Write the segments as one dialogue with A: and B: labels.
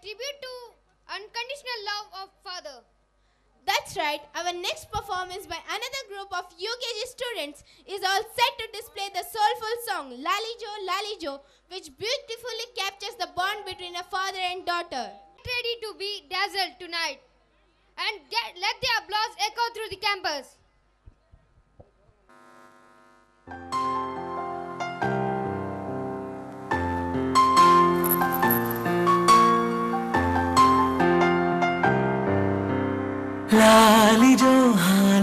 A: tribute to unconditional love of father.
B: That's right. Our next performance by another group of UKG students is all set to display the soulful song Lali Jo, which beautifully captures the bond between a father and daughter.
A: Get ready to be dazzled tonight and let the applause echo through the campus.
C: లాలిజో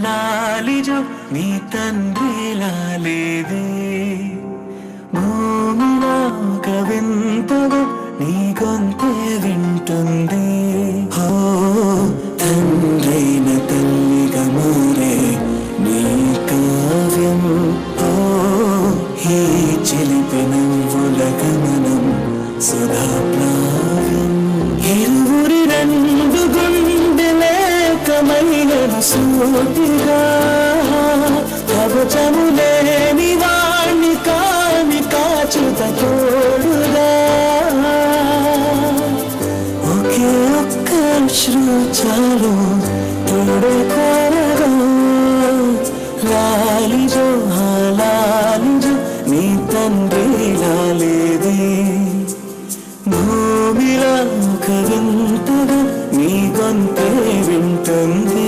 C: లాలిజో నీ తండ్రి లాలేదే భూమిలో ఒక వింతగా నీ గొంతే వింటుంది హో తండ్రైన తల్లిగా మారే నీ కావ్యం హో ఈ చిలిపి నవ్వుల గమనం సుధా ప్లావ్యం ఇరువురి రెండు గుండెలేకమైనది సూటిగా కవచములేని వాణ్ణి కాని కాచుత తోడుగా ఒకే ఒక్క అశ్రు చాలు తోడే కోరగా లాలిజో లాలిజో నీ తండ్రి లాలేదే భూమిలో ఒక వింతగా నీ గొంతే వింటుంది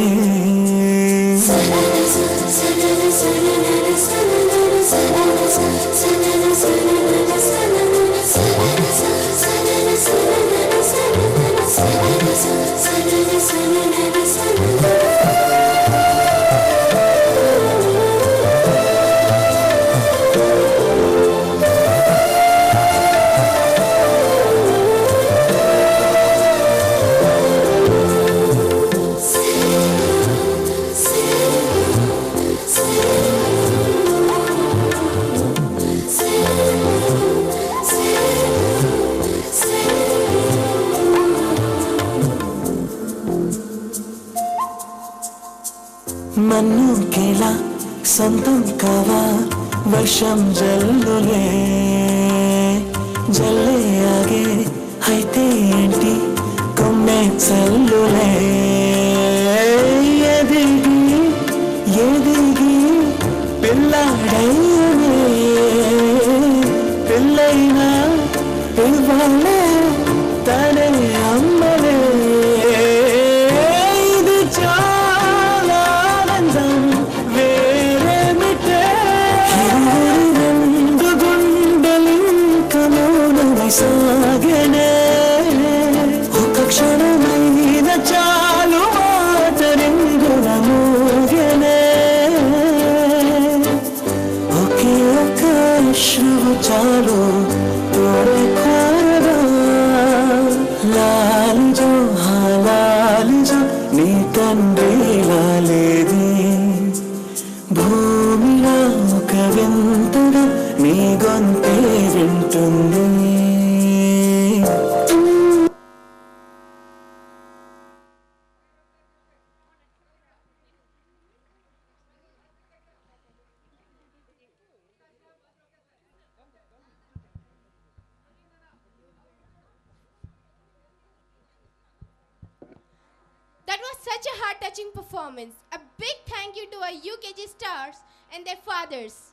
C: మన్ను కేలా సొంతం కావా వర్షం జల్లులే జల్లే ఆగే అయితే ఏంటి కొమ్మె చల్లులే ఎదిగి ఎదిగి పిల్లాడైనే పిల్లైనా ఇవ్వాలే తనే అమ్మలే సాగనే ఒక క్షణమైన చాలు మాటరింగుల మోగనే ఒకే ఒక అశ్రువు చాలు తోడే కోరగా లాలిజో లాలిజో నీ తండ్రి లాలేదే భూమిలో ఒక వింతగా నీ గొంతే వింటుంది
B: That was such a heart-touching performance. A big thank you to our UKG stars and their fathers.